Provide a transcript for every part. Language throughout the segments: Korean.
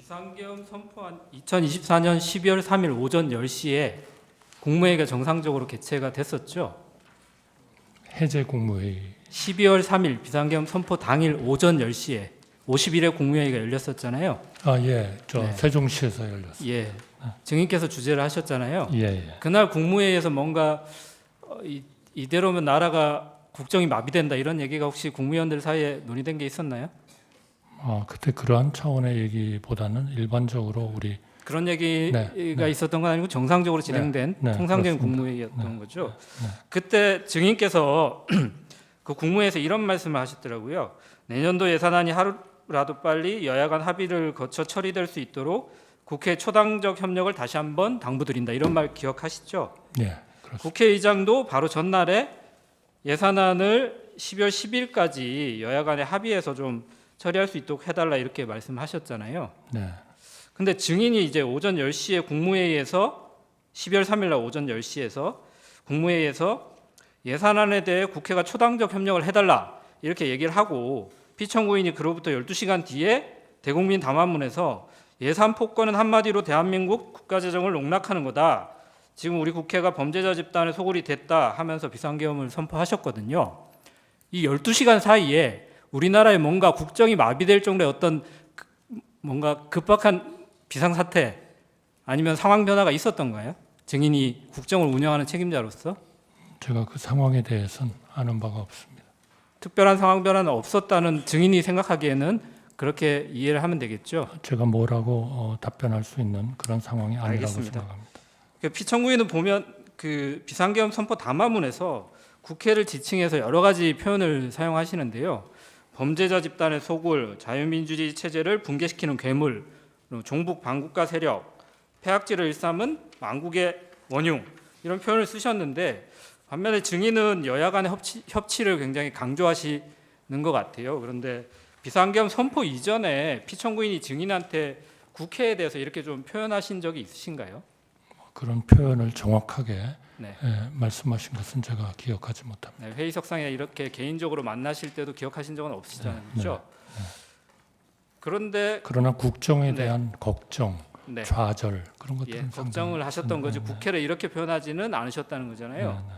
비상계엄 선포한 2024년 12월 3일 오전 10시에 국무회의가 정상적으로 개최가 됐었죠. 해제 국무회의 12월 3일 비상계엄 선포 당일 오전 10시에 51회 국무회의가 열렸었잖아요. 예, 네. 세종시에서 열렸어요. 예, 증인께서 주재를 하셨잖아요. 예. 그날 국무회의에서 뭔가 이대로면 나라가 국정이 마비된다 이런 얘기가 혹시 국무위원들 사이에 논의된 게 있었나요? 그때 그러한 차원의 얘기보다는 일반적으로 우리 그런 얘기가 있었던 건 아니고 정상적으로 진행된 통상적인 그렇습니다. 국무회의였던 거죠. 그때 증인께서 그 국무회에서 이런 말씀을 하셨더라고요. 내년도 예산안이 하루라도 빨리 여야 간 합의를 거쳐 처리될 수 있도록 국회 초당적 협력을 다시 한번 당부드린다. 이런 말 기억하시죠? 예, 그렇습니다. 국회의장도 바로 전날에 예산안을 12월 10일까지 여야 간에 합의해서 좀 처리할 수 있도록 해달라 이렇게 말씀하셨잖아요. 네. 근데 증인이 이제 오전 10시에 국무회의에서 12월 3일 날 오전 10시에서 국무회의에서 예산안에 대해 국회가 초당적 협력을 해달라 이렇게 얘기를 하고 피청구인이 그로부터 12시간 뒤에 대국민 담화문에서 예산 폭거는 한마디로 대한민국 국가재정을 농락하는 거다. 지금 우리 국회가 범죄자 집단의 소굴이 됐다 하면서 비상계엄을 선포하셨거든요. 이 12시간 사이에 우리나라에 뭔가 국정이 마비될 정도의 어떤 뭔가 급박한 비상사태 아니면 상황 변화가 있었던가요? 증인이 국정을 운영하는 책임자로서 제가 그 상황에 대해서는 아는 바가 없습니다. 특별한 상황 변화는 없었다는 증인이 생각하기에는 그렇게 이해를 하면 되겠죠. 제가 뭐라고 답변할 수 있는 그런 상황이 아니라고 알겠습니다. 생각합니다. 피청구인은 보면 그 비상계엄 선포 담화문에서 국회를 지칭해서 여러 가지 표현을 사용하시는데요. 범죄자 집단의 소굴, 자유민주주의 체제를 붕괴시키는 괴물, 종북 반국가 세력, 폐악질을 일삼은 망국의 원흉 이런 표현을 쓰셨는데 반면에 증인은 여야 간의 협치를 굉장히 강조하시는 것 같아요. 그런데 비상계엄 선포 이전에 피청구인이 증인한테 국회에 대해서 이렇게 좀 표현하신 적이 있으신가요? 그런 표현을 정확하게 네. 말씀하신 것은 제가 기억하지 못합니다. 네, 회의석상에 이렇게 개인적으로 만나실 때도 기억하신 적은 없으시잖아요. 그렇죠? 그런데 그러나 국정에 네. 대한 걱정, 네. 좌절 그런 것들은 예, 걱정을 하셨던 거지 국회를 이렇게 표현하지는 않으셨다는 거잖아요.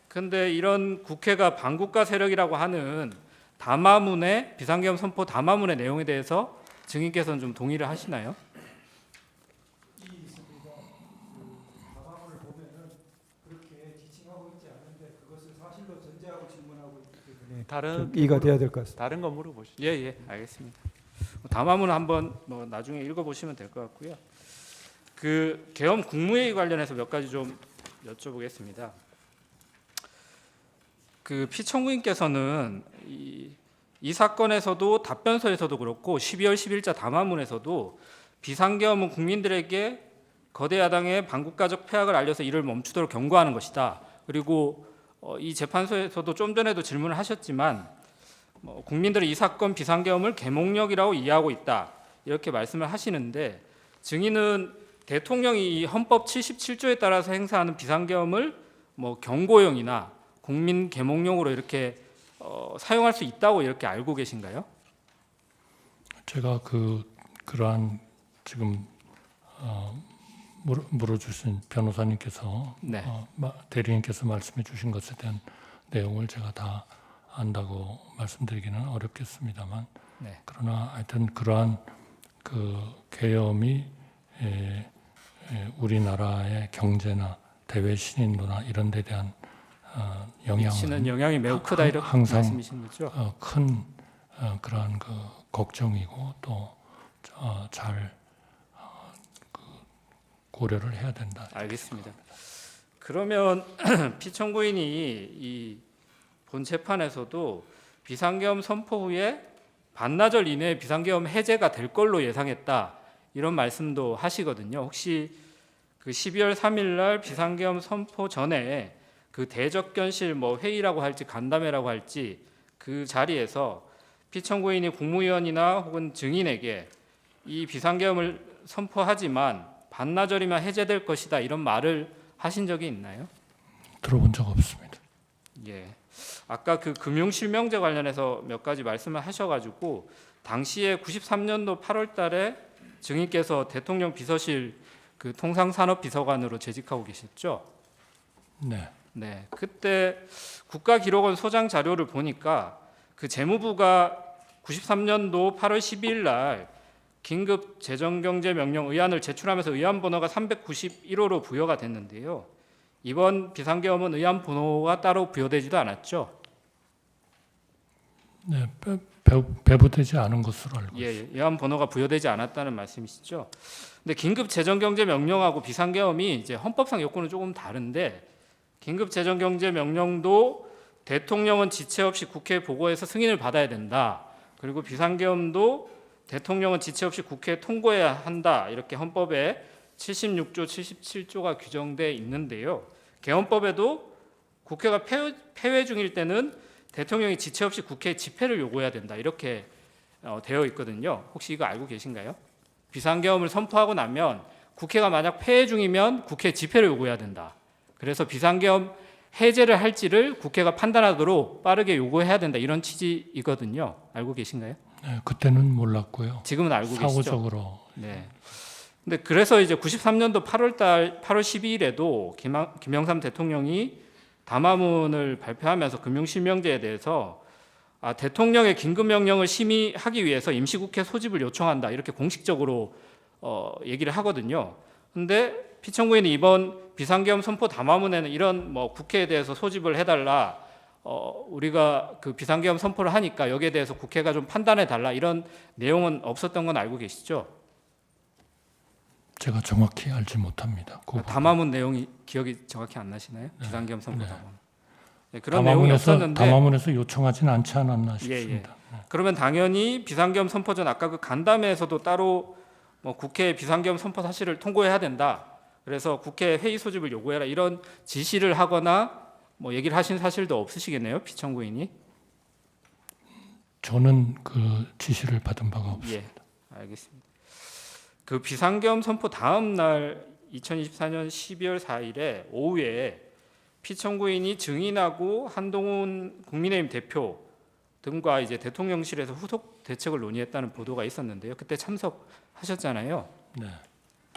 그런데 이런 국회가 반국가 세력이라고 하는 담화문의 비상계엄 선포 담화문의 내용에 대해서 증인께서는 좀 동의를 하시나요? 다른 이해가 돼야 될 것 같습니다. 다른 거 물어보시죠. 예, 알겠습니다. 담화문 한번 나중에 읽어보시면 될 것 같고요. 그 계엄 국무회의 관련해서 몇 가지 좀 여쭤보겠습니다. 그 피청구인께서는 이 사건에서도 답변서에서도 그렇고 12월 10일자 담화문에서도 비상계엄은 국민들에게 거대 야당의 반국가적 폐악을 알려서 이를 멈추도록 경고하는 것이다. 그리고 이 재판소에서도 좀 전에도 질문을 하셨지만 국민들은 이 사건 비상계엄을 계몽력이라고 이해하고 있다. 이렇게 말씀을 하시는데 증인은 대통령이 이 헌법 77조에 따라서 행사하는 비상계엄을 경고용이나 국민 계몽용으로 이렇게 사용할 수 있다고 이렇게 알고 계신가요? 제가 그러한 지금 물어주신 변호사님께서 네. 대리인께서 말씀해 주신 것에 대한 내용을 제가 다 안다고 말씀드리기는 어렵겠습니다만 네. 그러나 하여튼 그러한 그 계엄이 우리나라의 경제나 대외 신인도나 이런 데 대한 미치는 영향이 매우 크다 이렇게 항상 말씀이신 거죠? 큰 그러한 그 걱정이고 또 잘 고려를 해야 된다. 알겠습니다. 그러면 피청구인이 이 본 재판에서도 비상계엄 선포 후에 반나절 이내에 비상계엄 해제가 될 걸로 예상했다 이런 말씀도 하시거든요. 혹시 그 12월 3일 날 비상계엄 선포 전에 그 대적견실 회의라고 할지 간담회라고 할지 그 자리에서 피청구인이 국무위원이나 혹은 증인에게 이 비상계엄을 선포하지만 반나절이면 해제될 것이다 이런 말을 하신 적이 있나요? 들어본 적 없습니다. 예. 아까 그 금융실명제 관련해서 몇 가지 말씀을 하셔가지고 당시에 93년도 8월달에 증인께서 대통령 비서실 그 통상산업비서관으로 재직하고 계셨죠? 네. 네, 그때 국가기록원 소장 자료를 보니까 그 재무부가 93년도 8월 12일 날 긴급 재정경제명령 의안을 제출하면서 의안 번호가 391호로 부여가 됐는데요. 이번 비상계엄은 의안 번호가 따로 부여되지도 않았죠. 네, 배부되지 않은 것으로 알고 있습니다. 예, 의안 번호가 부여되지 않았다는 말씀이시죠. 근데 긴급 재정경제명령하고 비상계엄이 이제 헌법상 요건은 조금 다른데 긴급 재정경제명령도 대통령은 지체 없이 국회에 보고해서 승인을 받아야 된다. 그리고 비상계엄도 대통령은 지체 없이 국회에 통고해야 한다. 이렇게 헌법에 76조, 77조가 규정돼 있는데요. 개헌법에도 국회가 폐회 중일 때는 대통령이 지체 없이 국회에 집회를 요구해야 된다. 이렇게 되어 있거든요. 혹시 이거 알고 계신가요? 비상계엄을 선포하고 나면 국회가 만약 폐회 중이면 국회 집회를 요구해야 된다. 그래서 비상계엄 해제를 할지를 국회가 판단하도록 빠르게 요구해야 된다. 이런 취지이거든요. 알고 계신가요? 네, 그때는 몰랐고요. 지금은 알고 계시죠? 사후적으로. 네. 근데 그래서 이제 93년도 8월 12일에도 김영삼 대통령이 담화문을 발표하면서 금융실명제에 대해서 대통령의 긴급명령을 심의하기 위해서 임시국회 소집을 요청한다. 이렇게 공식적으로 얘기를 하거든요. 근데 피청구인이 이번 비상계엄 선포 담화문에는 이런 뭐 국회에 대해서 소집을 해달라. 우리가 그 비상계엄 선포를 하니까 여기에 대해서 국회가 좀 판단해 달라. 이런 내용은 없었던 건 알고 계시죠? 제가 정확히 알지 못합니다. 그 담화문 내용이 기억이 정확히 안 나시나요? 네. 비상계엄 선포 네. 담화문. 네, 그런 내용이 없었는데 담화문에서 요청하진 않지 않았나 싶습니다. 네. 그러면 당연히 비상계엄 선포 전 아까 그 간담회에서도 따로 뭐 국회 비상계엄 선포 사실을 통고해야 된다. 그래서 국회 회의 소집을 요구해라. 이런 지시를 하거나 뭐 얘기를 하신 사실도 없으시겠네요, 피청구인이. 저는 그 지시를 받은 바가 없습니다. 예, 알겠습니다. 그 비상계엄 선포 다음 날 2024년 12월 4일에 오후에 피청구인이 증인하고 한동훈 국민의힘 대표 등과 이제 대통령실에서 후속 대책을 논의했다는 보도가 있었는데요. 그때 참석하셨잖아요. 네.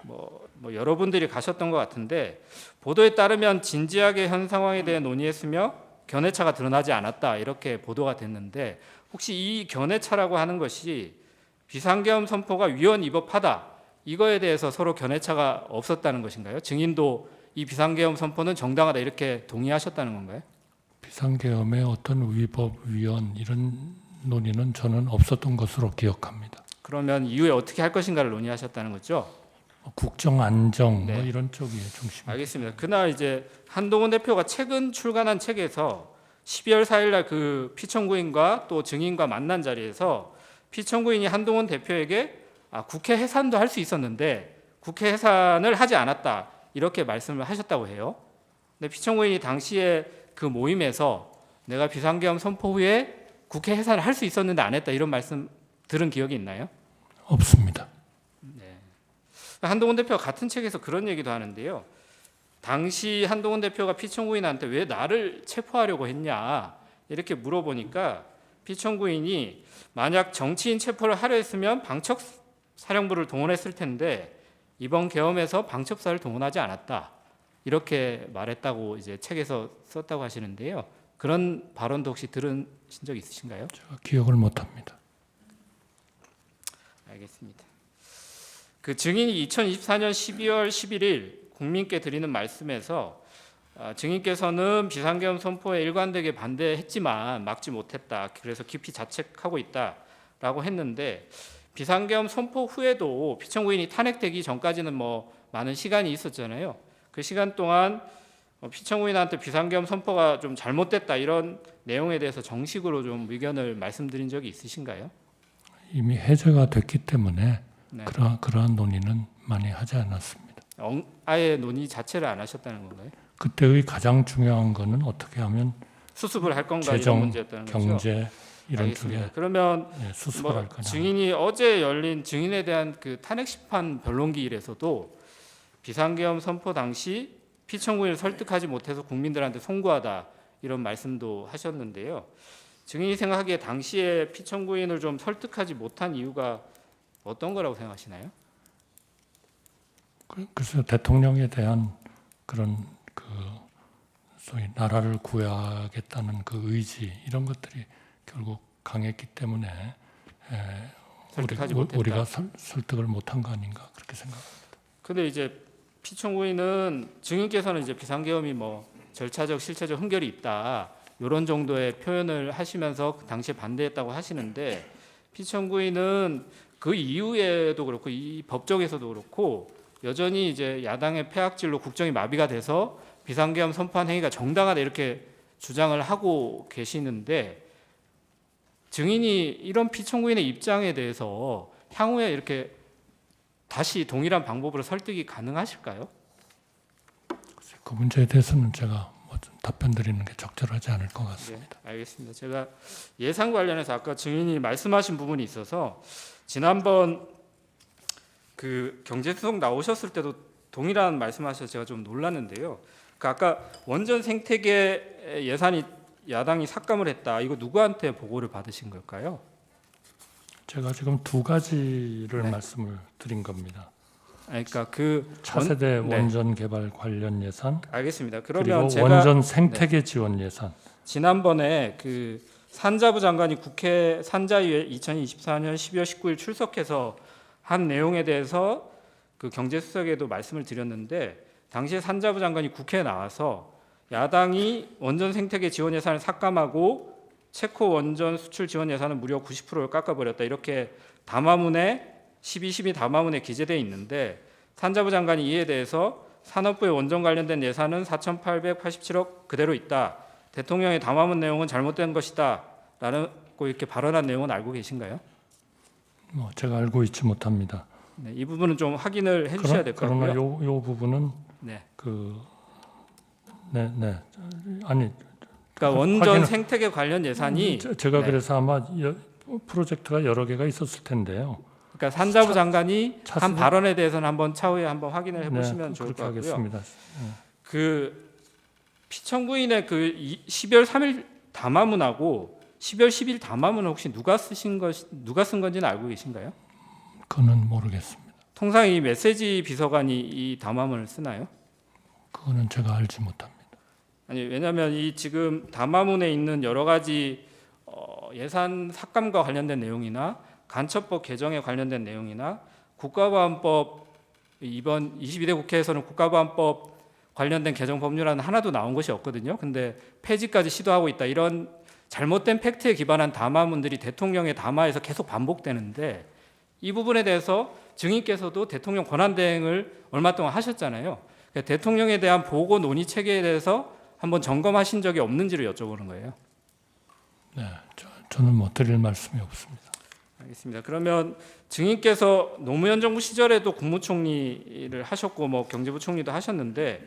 뭐 여러분들이 가셨던 것 같은데 보도에 따르면 진지하게 현 상황에 대해 논의했으며 견해차가 드러나지 않았다 이렇게 보도가 됐는데 혹시 이 견해차라고 하는 것이 비상계엄 선포가 위헌위법하다 이거에 대해서 서로 견해차가 없었다는 것인가요? 증인도 이 비상계엄 선포는 정당하다 이렇게 동의하셨다는 건가요? 비상계엄의 어떤 위법, 위헌 이런 논의는 저는 없었던 것으로 기억합니다. 그러면 이후에 어떻게 할 것인가를 논의하셨다는 거죠? 국정 안정 네. 뭐 이런 쪽이 중심. 알겠습니다. 그날 이제 한동훈 대표가 최근 출간한 책에서 12월 4일 날 그 피청구인과 또 증인과 만난 자리에서 피청구인이 한동훈 대표에게 국회 해산도 할 수 있었는데 국회 해산을 하지 않았다 이렇게 말씀을 하셨다고 해요. 근데 피청구인이 당시에 그 모임에서 내가 비상계엄 선포 후에 국회 해산을 할 수 있었는데 안 했다 이런 말씀 들은 기억이 있나요? 없습니다. 한동훈 대표가 같은 책에서 그런 얘기도 하는데요. 당시 한동훈 대표가 피청구인한테 왜 나를 체포하려고 했냐 이렇게 물어보니까 피청구인이 만약 정치인 체포를 하려 했으면 방첩사령부를 동원했을 텐데 이번 계엄에서 방첩사를 동원하지 않았다 이렇게 말했다고 이제 책에서 썼다고 하시는데요. 그런 발언도 혹시 들으신 적 있으신가요? 제가 기억을 못합니다. 알겠습니다. 그 증인이 2024년 12월 11일 국민께 드리는 말씀에서 증인께서는 비상계엄 선포에 일관되게 반대했지만 막지 못했다. 그래서 깊이 자책하고 있다라고 했는데 비상계엄 선포 후에도 피청구인이 탄핵되기 전까지는 뭐 많은 시간이 있었잖아요. 그 시간 동안 피청구인한테 비상계엄 선포가 좀 잘못됐다 이런 내용에 대해서 정식으로 좀 의견을 말씀드린 적이 있으신가요? 이미 해제가 됐기 때문에 네. 그러한 논의는 많이 하지 않았습니다. 아예 논의 자체를 안 하셨다는 건가요? 그때의 가장 중요한 거는 어떻게 하면 수습을 할 건가 이런 재정, 문제였다는 거죠. 경제 이런 알겠습니다. 쪽에 그러면 수습을 할 거냐. 증인이 어제 열린 증인에 대한 그 탄핵 심판 변론기일에서도 비상계엄 선포 당시 피청구인을 설득하지 못해서 국민들한테 송구하다 이런 말씀도 하셨는데요. 증인이 생각하기에 당시에 피청구인을 좀 설득하지 못한 이유가 어떤 거라고 생각하시나요? 글쎄요, 대통령에 대한 그런 그 소위 나라를 구해야겠다는 그 의지 이런 것들이 결국 강했기 때문에 설득하지 못했다. 우리가 설득을 못한 거 아닌가 그렇게 생각합니다. 근데 이제 피청구인은 증인께서는 이제 비상계엄이 뭐 절차적 실체적 흥결이 있다 이런 정도의 표현을 하시면서 그 당시에 반대했다고 하시는데 피청구인은 그 이후에도 그렇고 이 법정에서도 그렇고 여전히 이제 야당의 폐악질로 국정이 마비가 돼서 비상계엄 선포한 행위가 정당하다 이렇게 주장을 하고 계시는데 증인이 이런 피청구인의 입장에 대해서 향후에 이렇게 다시 동일한 방법으로 설득이 가능하실까요? 그 문제에 대해서는 제가 뭐좀 답변 드리는 게 적절하지 않을 것 같습니다. 네, 알겠습니다. 제가 예산 관련해서 아까 증인이 말씀하신 부분이 있어서 지난번 그 경제수석 나오셨을 때도 동일한 말씀하셔서 제가 좀 놀랐는데요. 그 아까 원전 생태계 예산이 야당이 삭감을 했다. 이거 누구한테 보고를 받으신 걸까요? 제가 지금 두 가지를 네. 말씀을 드린 겁니다. 그러니까 그 차세대 네. 원전 개발 관련 예산 알겠습니다. 그리고 그러면 제가 원전 생태계 지원 예산 지난번에 그 산자부 장관이 국회 산자위에 2024년 12월 19일 출석해서 한 내용에 대해서 그 경제수석에도 말씀을 드렸는데 당시에 산자부 장관이 국회에 나와서 야당이 원전 생태계 지원 예산을 삭감하고 체코 원전 수출 지원 예산은 무려 90%를 깎아버렸다 이렇게 담화문에 12.12 담화문에 기재되어 있는데 산자부 장관이 이에 대해서 산업부의 원전 관련된 예산은 4,887억 그대로 있다. 대통령의 담화문 내용은 잘못된 것이다. 라고 이렇게 발언한 내용은 알고 계신가요? 뭐 제가 알고 있지 못합니다. 네, 이 부분은 좀 확인을 해주셔야 될 것 그러나 같고요. 요 부분은 네. 아니 그러니까 원전 확인을- 생태계 관련 예산이 제가 네. 그래서 아마 프로젝트가 여러 개가 있었을 텐데요. 그러니까 산자부 장관이 차세대- 한 발언에 대해서는 한번 차후에 한번 확인을 해보시면 네, 좋을 것 그렇게 같고요. 하겠습니다. 그 피청구인의 그 12월 3일 담화문하고 12월 10일 담화문은 혹시 누가 쓴 건지는 알고 계신가요? 그거는 모르겠습니다. 통상 이 메시지 비서관이 이 담화문을 쓰나요? 그거는 제가 알지 못합니다. 아니 왜냐하면 이 지금 담화문에 있는 여러 가지 예산 삭감과 관련된 내용이나 간첩법 개정에 관련된 내용이나 국가보안법 이번 22대 국회에서는 국가보안법 관련된 개정 법률안은 하나도 나온 것이 없거든요. 근데 폐지까지 시도하고 있다. 이런 잘못된 팩트에 기반한 담화문들이 대통령의 담화에서 계속 반복되는데 이 부분에 대해서 증인께서도 대통령 권한대행을 얼마 동안 하셨잖아요. 그러니까 대통령에 대한 보고 논의 체계에 대해서 한번 점검하신 적이 없는지를 여쭤보는 거예요. 네, 저는 뭐 드릴 말씀이 없습니다. 알겠습니다. 그러면 증인께서 노무현 정부 시절에도 국무총리를 하셨고 뭐 경제부총리도 하셨는데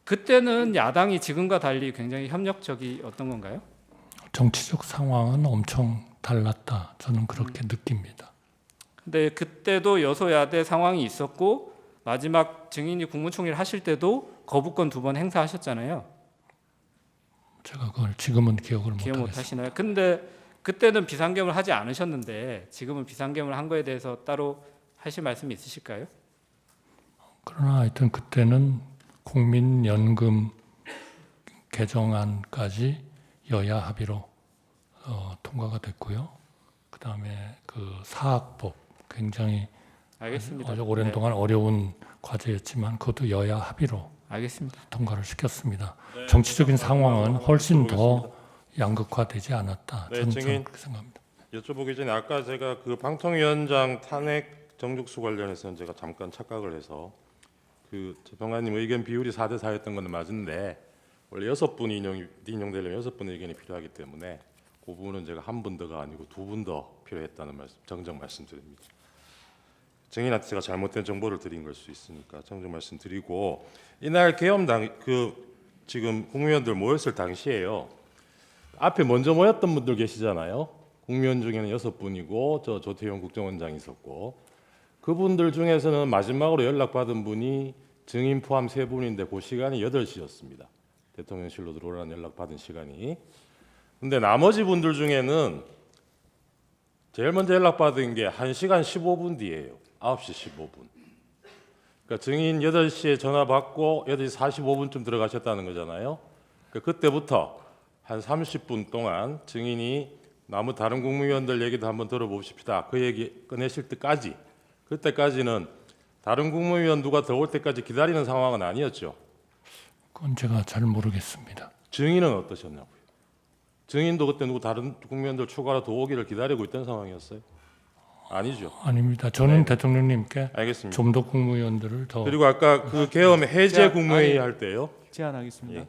그때는 야당이 지금과 달리 굉장히 협력적이었던 건가요? 정치적 상황은 엄청 달랐다. 저는 그렇게 느낍니다. 근데 그때도 여소야대 상황이 있었고 마지막 증인이 국무총리를 하실 때도 거부권 2번 행사하셨잖아요. 제가 그걸 지금은 기억을 기억 못 못하겠습니다. 하시나요? 근데 그때는 비상계엄을 하지 않으셨는데 지금은 비상계엄을 한 거에 대해서 따로 하실 말씀이 있으실까요? 그러나 하여튼 그때는 국민연금 개정안까지 여야 합의로 통과가 됐고요. 그다음에 그 사학법 굉장히 알겠습니다. 아주 오랜 네, 동안 어려운 과제였지만 그것도 여야 합의로 알겠습니다. 통과를 시켰습니다. 정치적인 상황은 훨씬 더 양극화되지 않았다. 네, 저는 증인. 그렇게 생각합니다. 여쭤보기 전에 아까 제가 그 방통위원장 탄핵 정족수 관련해서는 제가 잠깐 착각을 해서 그 재판관님 의견 비율이 4대 4였던 건 맞는데 원래 6분 인용되려면 6분 의견이 필요하기 때문에 그 부분은 제가 한 분 더가 아니고 2분 더 필요했다는 말씀 정정 말씀드립니다. 증인한테 제가 잘못된 정보를 드린 걸 수 있으니까 정정 말씀드리고 이날 계엄 지금 국무위원들 모였을 당시에요. 앞에 먼저 모였던 분들 계시잖아요. 국무위원 중에는 6분이고 저 조태용 국정원장이 있었고 그분들 중에서는 마지막으로 연락받은 분이 증인 포함 3분인데 그 시간이 8시였습니다. 대통령실로 들어오라는 연락받은 시간이. 근데 나머지 분들 중에는 제일 먼저 연락받은 게 1시간 15분 뒤에요. 9시 15분. 그러니까 증인 8시에 전화 받고 8시 45분쯤 들어가셨다는 거잖아요. 그러니까 그때부터 한 30분 동안 증인이 남은 다른 국무위원들 얘기도 한번 들어봅시다. 그 얘기 꺼내실 때까지, 그때까지는 다른 국무위원 누가 들어올 때까지 기다리는 상황은 아니었죠. 그건 제가 잘 모르겠습니다. 증인은 어떠셨냐고요? 증인도 그때 누구 다른 국무위원들 추가로 더 오기를 기다리고 있던 상황이었어요? 아니죠. 아닙니다. 저는 대통령님께 알겠습니다. 좀 더 국무위원들을 더 그리고 아까 그 계엄 해제 제가- 국무회의 아니, 할 때요. 제안하겠습니다. 예.